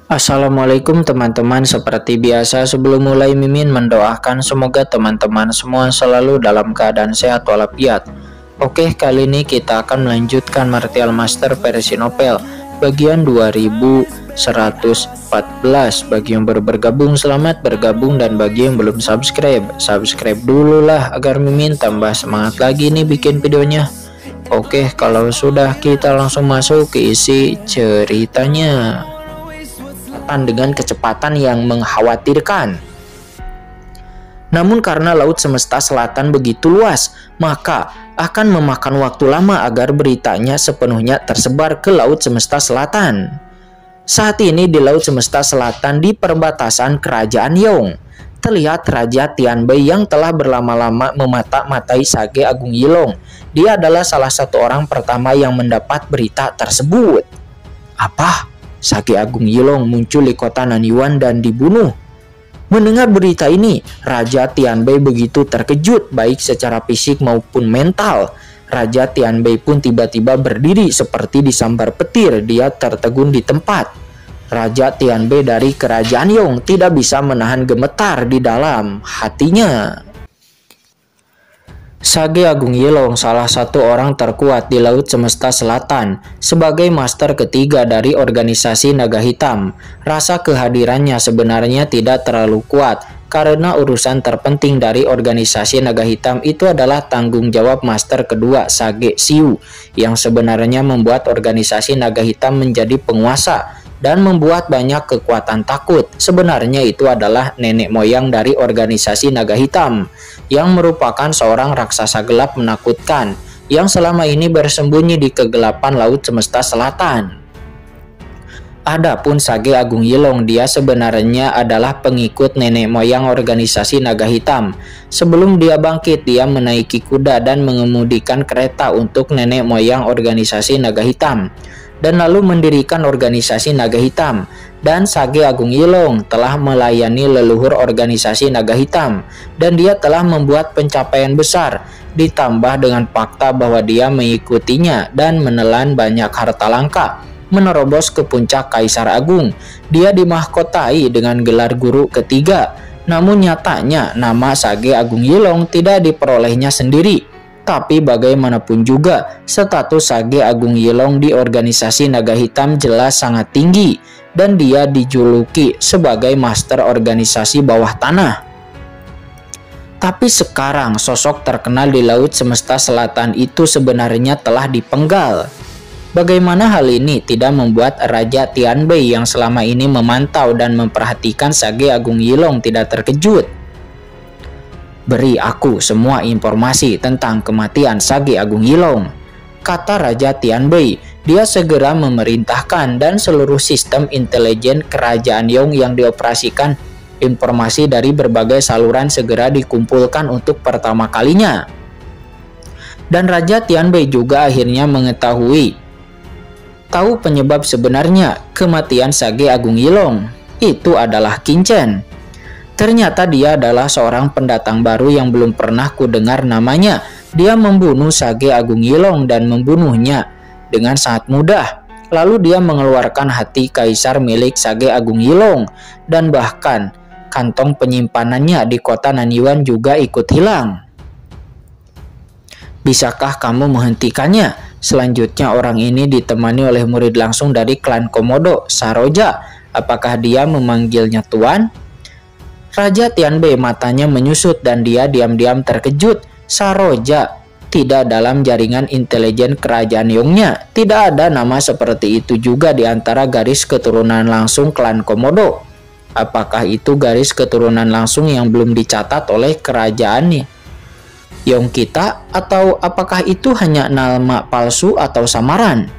Assalamualaikum teman-teman, seperti biasa sebelum mulai Mimin mendoakan semoga teman-teman semua selalu dalam keadaan sehat walafiat. Oke, kali ini kita akan melanjutkan Martial Master versi novel bagian 2114. Bagi yang baru bergabung, selamat bergabung, dan bagi yang belum subscribe dulu lah agar Mimin tambah semangat lagi nih bikin videonya. Oke, kalau sudah kita langsung masuk ke isi ceritanya. Dengan kecepatan yang mengkhawatirkan. Namun karena laut semesta selatan begitu luas, maka akan memakan waktu lama agar beritanya sepenuhnya tersebar ke laut semesta selatan. Saat ini di laut semesta selatan di perbatasan kerajaan Yong, terlihat Raja Tianbei yang telah berlama-lama memata-matai Sage Agung Yilong. Dia adalah salah satu orang pertama yang mendapat berita tersebut. Apa? Sage Agung Yilong muncul di kota Nanyuan dan dibunuh. Mendengar berita ini, Raja Tianbei begitu terkejut baik secara fisik maupun mental. Raja Tianbei pun tiba-tiba berdiri seperti disambar petir. Dia tertegun di tempat. Raja Tianbei dari kerajaan Yong tidak bisa menahan gemetar di dalam hatinya. Sage Agung Yilong salah satu orang terkuat di Laut Semesta Selatan. Sebagai master ketiga dari organisasi Naga Hitam, rasa kehadirannya sebenarnya tidak terlalu kuat karena urusan terpenting dari organisasi Naga Hitam itu adalah tanggung jawab master kedua Sage Xiu, yang sebenarnya membuat organisasi Naga Hitam menjadi penguasa dan membuat banyak kekuatan takut. Sebenarnya itu adalah nenek moyang dari organisasi Naga Hitam, yang merupakan seorang raksasa gelap menakutkan yang selama ini bersembunyi di kegelapan Laut Semesta Selatan. Adapun Sage Agung Yilong, dia sebenarnya adalah pengikut nenek moyang organisasi Naga Hitam. Sebelum dia bangkit, dia menaiki kuda dan mengemudikan kereta untuk nenek moyang organisasi Naga Hitam, dan lalu mendirikan organisasi Naga Hitam. Dan Sage Agung Yilong telah melayani leluhur organisasi Naga Hitam, dan dia telah membuat pencapaian besar, ditambah dengan fakta bahwa dia mengikutinya dan menelan banyak harta langka, menerobos ke puncak Kaisar Agung. Dia dimahkotai dengan gelar guru ketiga. Namun nyatanya nama Sage Agung Yilong tidak diperolehnya sendiri. Tapi bagaimanapun juga, status Sage Agung Yilong di organisasi Naga Hitam jelas sangat tinggi, dan dia dijuluki sebagai master organisasi bawah tanah. Tapi sekarang sosok terkenal di Laut Semesta Selatan itu sebenarnya telah dipenggal. Bagaimana hal ini tidak membuat Raja Tianbei yang selama ini memantau dan memperhatikan Sage Agung Yilong tidak terkejut? "Beri aku semua informasi tentang kematian Sage Agung Yilong," kata Raja Tianbei. Dia segera memerintahkan, dan seluruh sistem intelijen kerajaan Yong yang dioperasikan informasi dari berbagai saluran segera dikumpulkan untuk pertama kalinya. Dan Raja Tianbei juga akhirnya tahu penyebab sebenarnya kematian Sage Agung Yilong. Itu adalah Qin Chen. Ternyata dia adalah seorang pendatang baru yang belum pernah kudengar namanya. Dia membunuh Sage Agung Yilong dan membunuhnya dengan sangat mudah. Lalu dia mengeluarkan hati kaisar milik Sage Agung Yilong, dan bahkan kantong penyimpanannya di kota Nanyuan juga ikut hilang. Bisakah kamu menghentikannya? Selanjutnya orang ini ditemani oleh murid langsung dari klan Komodo, Saroja. Apakah dia memanggilnya Tuan? Raja Tianbei matanya menyusut dan dia diam-diam terkejut. Saroja tidak dalam jaringan intelijen kerajaan Yongnya. Tidak ada nama seperti itu juga di antara garis keturunan langsung klan Komodo. Apakah itu garis keturunan langsung yang belum dicatat oleh kerajaan Yong kita, atau apakah itu hanya nama palsu atau samaran?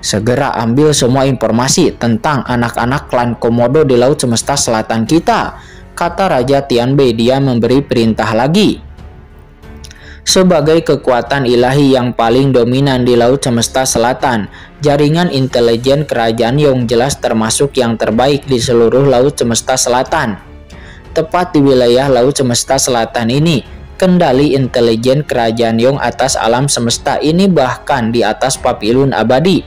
Segera ambil semua informasi tentang anak-anak klan Komodo di Laut Semesta Selatan kita, kata Raja Tianbei. Dia memberi perintah lagi. Sebagai kekuatan ilahi yang paling dominan di Laut Semesta Selatan, jaringan intelijen kerajaan Yong jelas termasuk yang terbaik di seluruh Laut Semesta Selatan. Tepat di wilayah Laut Semesta Selatan ini, kendali intelijen kerajaan Yong atas alam semesta ini bahkan di atas Papilun abadi.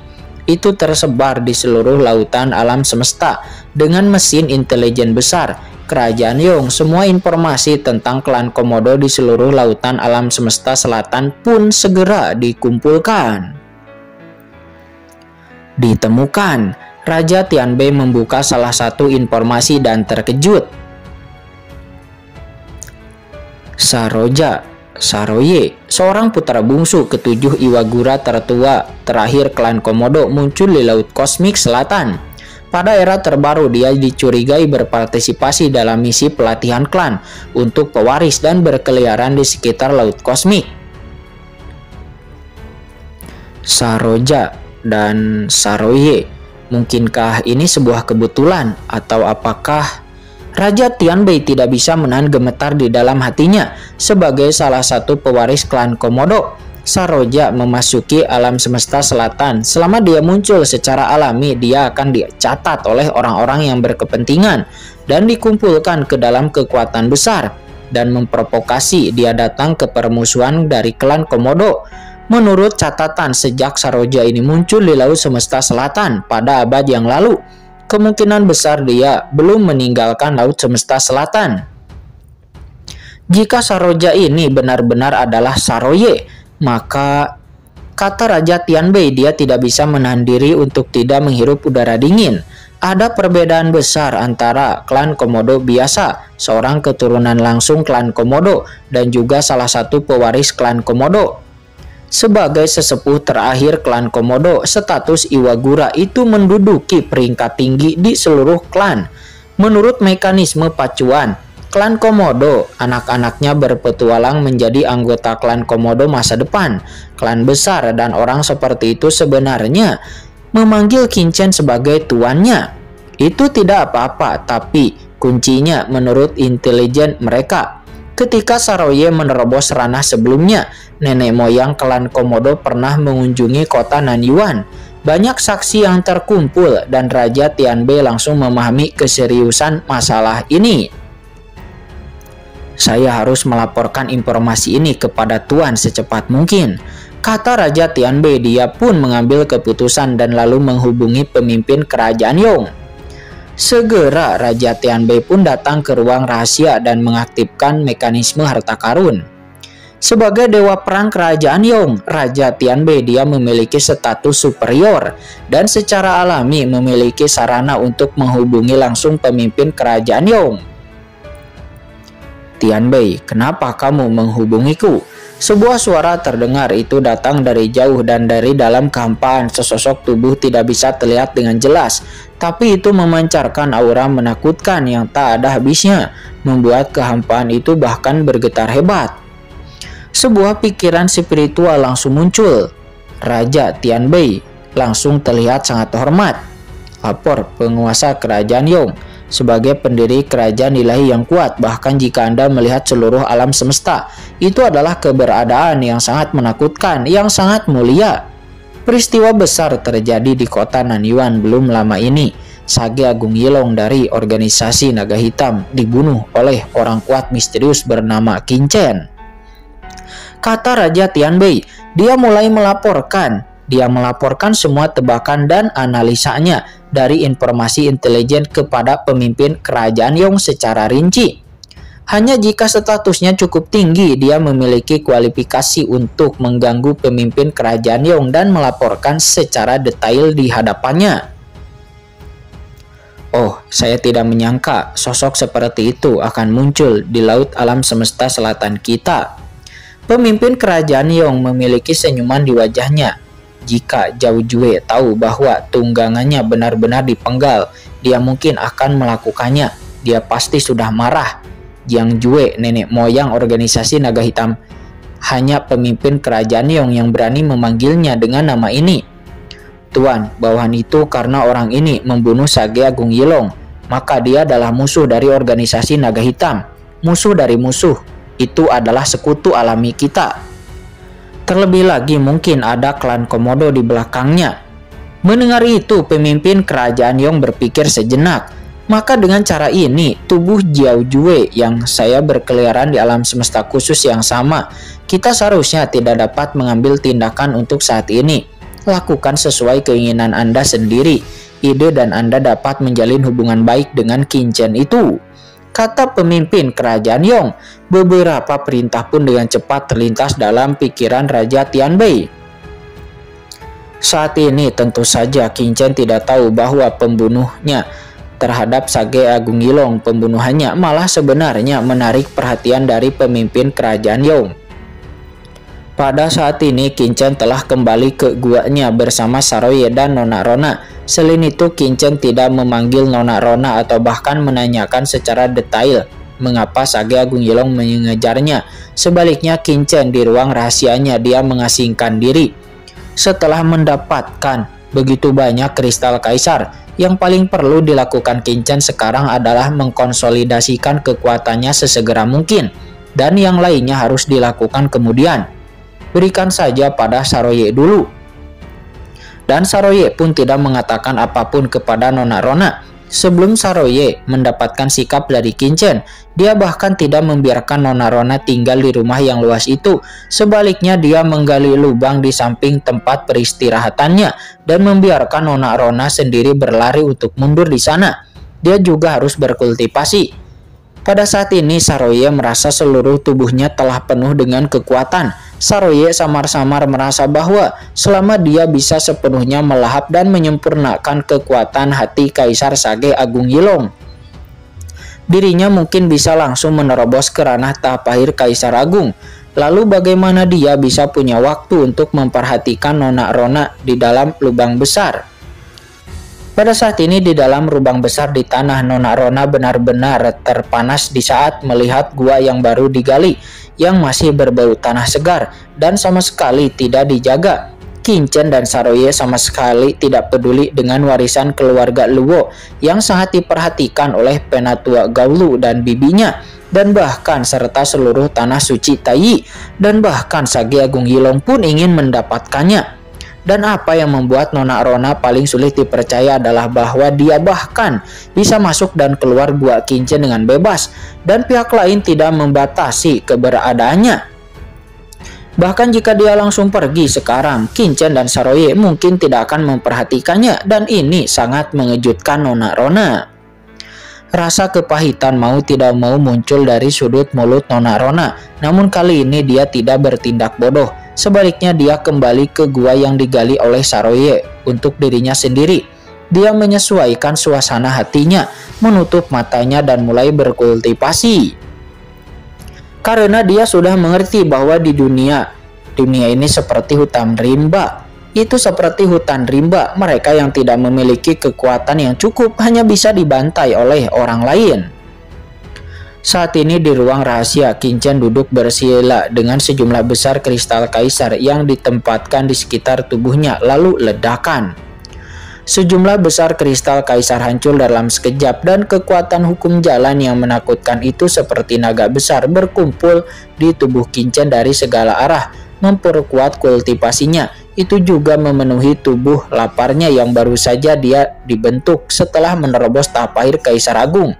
itu tersebar di seluruh lautan alam semesta. Dengan mesin intelijen besar Kerajaan Yong, semua informasi tentang klan Komodo di seluruh lautan alam semesta selatan pun segera dikumpulkan. Ditemukan, Raja Tianbei membuka salah satu informasi dan terkejut. Saroye, seorang putra bungsu ketujuh Iwagura tertua terakhir klan Komodo, muncul di Laut Kosmik Selatan. Pada era terbaru, dia dicurigai berpartisipasi dalam misi pelatihan klan untuk pewaris dan berkeliaran di sekitar Laut Kosmik. Saroja dan Saroye, mungkinkah ini sebuah kebetulan atau apakah Raja Tianbei tidak bisa menahan gemetar di dalam hatinya? Sebagai salah satu pewaris klan Komodo, Saroja memasuki alam semesta selatan. Selama dia muncul secara alami, dia akan dicatat oleh orang-orang yang berkepentingan dan dikumpulkan ke dalam kekuatan besar dan memprovokasi dia datang ke permusuhan dari klan Komodo. Menurut catatan, sejak Saroja ini muncul di Laut Semesta Selatan pada abad yang lalu, kemungkinan besar dia belum meninggalkan Laut Semesta Selatan. Jika Saroja ini benar-benar adalah Saroye, maka kata Raja Tianbei, dia tidak bisa menahan diri untuk tidak menghirup udara dingin. Ada perbedaan besar antara klan Komodo biasa, seorang keturunan langsung klan Komodo, dan juga salah satu pewaris klan Komodo. Sebagai sesepuh terakhir klan Komodo, status Iwagura itu menduduki peringkat tinggi di seluruh klan. Menurut mekanisme pacuan, klan Komodo, anak-anaknya berpetualang menjadi anggota klan Komodo masa depan. Klan besar dan orang seperti itu sebenarnya memanggil Qinchen sebagai tuannya. Itu tidak apa-apa, tapi kuncinya menurut intelijen mereka. Ketika Saroye menerobos ranah sebelumnya, nenek moyang klan Komodo pernah mengunjungi kota Nanyuan. Banyak saksi yang terkumpul dan Raja Tianbei langsung memahami keseriusan masalah ini. Saya harus melaporkan informasi ini kepada Tuan secepat mungkin, kata Raja Tianbei. Dia pun mengambil keputusan dan lalu menghubungi pemimpin Kerajaan Yong. Segera Raja Tianbei pun datang ke ruang rahasia dan mengaktifkan mekanisme harta karun. Sebagai dewa perang Kerajaan Yong, Raja Tianbei dia memiliki status superior dan secara alami memiliki sarana untuk menghubungi langsung pemimpin Kerajaan Yong. Tianbei, kenapa kamu menghubungiku? Sebuah suara terdengar, itu datang dari jauh dan dari dalam kehampaan. Sesosok tubuh tidak bisa terlihat dengan jelas, tapi itu memancarkan aura menakutkan yang tak ada habisnya, membuat kehampaan itu bahkan bergetar hebat. Sebuah pikiran spiritual langsung muncul. Raja Tianbei langsung terlihat sangat hormat. Lapor penguasa Kerajaan Yong. Sebagai pendiri kerajaan ilahi yang kuat, bahkan jika Anda melihat seluruh alam semesta, itu adalah keberadaan yang sangat menakutkan, yang sangat mulia. Peristiwa besar terjadi di kota Nanyuan belum lama ini. Sage Agung Yilong dari organisasi Naga Hitam dibunuh oleh orang kuat misterius bernama Qinchen. Kata Raja Tianbei, dia mulai melaporkan. Dia melaporkan semua tebakan dan analisanya dari informasi intelijen kepada pemimpin Kerajaan Yong secara rinci. Hanya jika statusnya cukup tinggi, dia memiliki kualifikasi untuk mengganggu pemimpin Kerajaan Yong dan melaporkan secara detail di hadapannya. Oh, saya tidak menyangka sosok seperti itu akan muncul di laut alam semesta selatan kita. Pemimpin Kerajaan Yong memiliki senyuman di wajahnya. Jika Zhao Jue tahu bahwa tunggangannya benar-benar dipenggal, dia mungkin akan melakukannya. Dia pasti sudah marah. Jiang Jue, nenek moyang organisasi Naga Hitam, hanya pemimpin Kerajaan Yong yang berani memanggilnya dengan nama ini. Tuan, bawahan itu karena orang ini membunuh Sage Agung Yilong, maka dia adalah musuh dari organisasi Naga Hitam. Musuh dari musuh, itu adalah sekutu alami kita. Terlebih lagi mungkin ada klan Komodo di belakangnya. Mendengar itu, pemimpin Kerajaan Yong berpikir sejenak. Maka dengan cara ini, tubuh Zhao Jue yang saya berkeliaran di alam semesta khusus yang sama, kita seharusnya tidak dapat mengambil tindakan untuk saat ini. lakukan sesuai keinginan Anda sendiri. Ide dan Anda dapat menjalin hubungan baik dengan Qin Chen itu," kata pemimpin kerajaan Yong. Beberapa perintah pun dengan cepat terlintas dalam pikiran Raja Tianbei. Saat ini tentu saja Qin Chen tidak tahu bahwa pembunuhnya terhadap Sage Agung Yilong, pembunuhannya malah sebenarnya menarik perhatian dari pemimpin kerajaan Yong. Pada saat ini Qin Chen telah kembali ke guanya bersama Saroye dan Nona Rona. Selain itu Qin Chen tidak memanggil Nona Rona atau bahkan menanyakan secara detail mengapa Sage Agung Yilong mengejarnya. Sebaliknya Qin Chen di ruang rahasianya dia mengasingkan diri. Setelah mendapatkan begitu banyak kristal kaisar, yang paling perlu dilakukan Qin Chen sekarang adalah mengkonsolidasikan kekuatannya sesegera mungkin, dan yang lainnya harus dilakukan kemudian. Berikan saja pada Saroye dulu. Dan Saroye pun tidak mengatakan apapun kepada Nona Rona. Sebelum Saroye mendapatkan sikap dari Qin Chen, dia bahkan tidak membiarkan Nona Rona tinggal di rumah yang luas itu. Sebaliknya dia menggali lubang di samping tempat peristirahatannya dan membiarkan Nona Rona sendiri berlari untuk mundur di sana. Dia juga harus berkultivasi. Pada saat ini Saroye merasa seluruh tubuhnya telah penuh dengan kekuatan. Saroye samar-samar merasa bahwa selama dia bisa sepenuhnya melahap dan menyempurnakan kekuatan hati Kaisar Sage Agung Yilong, dirinya mungkin bisa langsung menerobos ke ranah Tapahir Kaisar Agung. Lalu bagaimana dia bisa punya waktu untuk memperhatikan Nona Rona di dalam lubang besar? Pada saat ini di dalam lubang besar di tanah, Nona Rona benar-benar terpanas di saat melihat gua yang baru digali, yang masih berbau tanah segar dan sama sekali tidak dijaga. Qin Chen dan Saroye sama sekali tidak peduli dengan warisan keluarga Luo yang sangat diperhatikan oleh penatua Gaolu dan bibinya, dan bahkan serta seluruh tanah suci Tai, dan bahkan Sage Agung Yilong pun ingin mendapatkannya. Dan apa yang membuat Nona Rona paling sulit dipercaya adalah bahwa dia bahkan bisa masuk dan keluar gua Qin Chen dengan bebas, dan pihak lain tidak membatasi keberadaannya. Bahkan jika dia langsung pergi sekarang, Qin Chen dan Saroye mungkin tidak akan memperhatikannya, dan ini sangat mengejutkan Nona Rona. Rasa kepahitan mau tidak mau muncul dari sudut mulut Nona Rona, namun kali ini dia tidak bertindak bodoh. Sebaliknya dia kembali ke gua yang digali oleh Saroye untuk dirinya sendiri. Dia menyesuaikan suasana hatinya, menutup matanya dan mulai berkultivasi. Karena dia sudah mengerti bahwa di dunia ini seperti hutan rimba. Itu seperti hutan rimba, mereka yang tidak memiliki kekuatan yang cukup hanya bisa dibantai oleh orang lain. Saat ini di ruang rahasia, Qin Chen duduk bersila dengan sejumlah besar kristal kaisar yang ditempatkan di sekitar tubuhnya, lalu ledakan. Sejumlah besar kristal kaisar hancur dalam sekejap, dan kekuatan hukum jalan yang menakutkan itu seperti naga besar berkumpul di tubuh Qin Chen dari segala arah, memperkuat kultivasinya. Itu juga memenuhi tubuh laparnya yang baru saja dia dibentuk setelah menerobos Tapahir Kaisar Agung.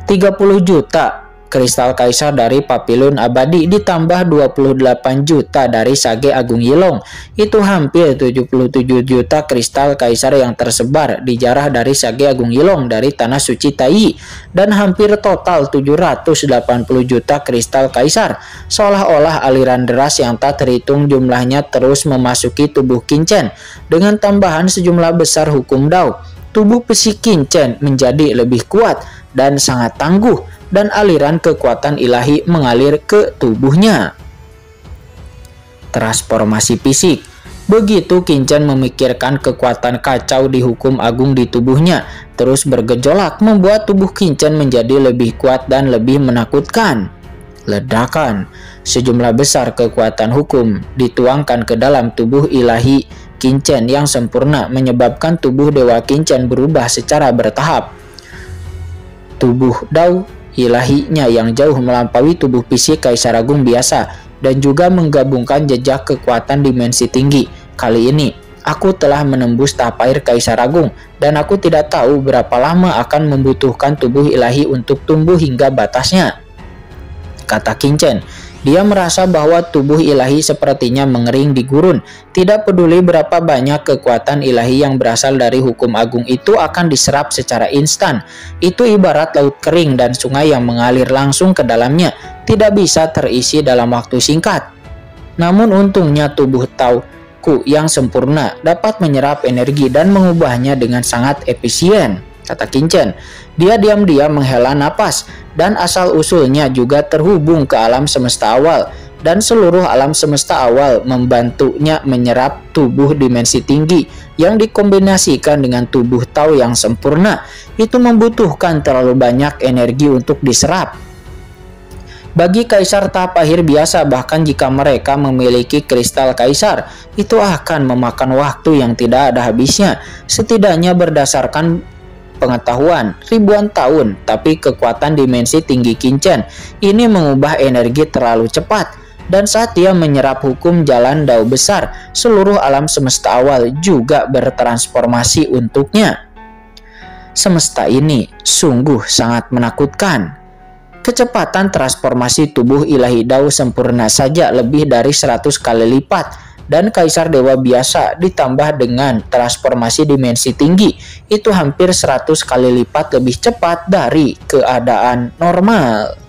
30 juta kristal kaisar dari Papilun Abadi ditambah 28 juta dari Sage Agung Yilong. Itu hampir 77 juta kristal kaisar yang tersebar di jarah dari Sage Agung Yilong dari Tanah Suci Tai, dan hampir total 780 juta kristal kaisar. Seolah-olah aliran deras yang tak terhitung jumlahnya terus memasuki tubuh Qin Chen. Dengan tambahan sejumlah besar hukum Dao, tubuh besi Qin Chen menjadi lebih kuat dan sangat tangguh, dan aliran kekuatan ilahi mengalir ke tubuhnya. Transformasi fisik. Begitu Qin Chen memikirkan, kekuatan kacau di hukum agung di tubuhnya terus bergejolak, membuat tubuh Qin Chen menjadi lebih kuat dan lebih menakutkan. Ledakan. Sejumlah besar kekuatan hukum dituangkan ke dalam tubuh ilahi Qin Chen yang sempurna, menyebabkan tubuh Dewa Qin Chen berubah secara bertahap. Tubuh Dao ilahinya yang jauh melampaui tubuh fisik Kaisar Agung biasa, dan juga menggabungkan jejak kekuatan dimensi tinggi. Kali ini aku telah menembus Tapahir Kaisar Agung, dan aku tidak tahu berapa lama akan membutuhkan tubuh ilahi untuk tumbuh hingga batasnya, kata Qin Chen. Dia merasa bahwa tubuh ilahi sepertinya mengering di gurun. Tidak peduli berapa banyak kekuatan ilahi yang berasal dari hukum agung itu akan diserap secara instan. Itu ibarat laut kering dan sungai yang mengalir langsung ke dalamnya, tidak bisa terisi dalam waktu singkat. Namun untungnya tubuh Tauku yang sempurna dapat menyerap energi dan mengubahnya dengan sangat efisien, kata Qinchen. Dia diam-diam menghela napas, dan asal-usulnya juga terhubung ke alam semesta awal, dan seluruh alam semesta awal membantunya menyerap tubuh dimensi tinggi yang dikombinasikan dengan tubuh Tao yang sempurna. Itu membutuhkan terlalu banyak energi untuk diserap. Bagi kaisar tahap akhir biasa, bahkan jika mereka memiliki kristal kaisar, itu akan memakan waktu yang tidak ada habisnya, setidaknya berdasarkan pengetahuan ribuan tahun. Tapi kekuatan dimensi tinggi Qinchen ini mengubah energi terlalu cepat, dan saat dia menyerap hukum jalan Dao besar, seluruh alam semesta awal juga bertransformasi untuknya. Semesta ini sungguh sangat menakutkan. Kecepatan transformasi tubuh ilahi Dao sempurna saja lebih dari 100 kali lipat, dan kaisar dewa biasa ditambah dengan transformasi dimensi tinggi itu hampir 100 kali lipat lebih cepat dari keadaan normal.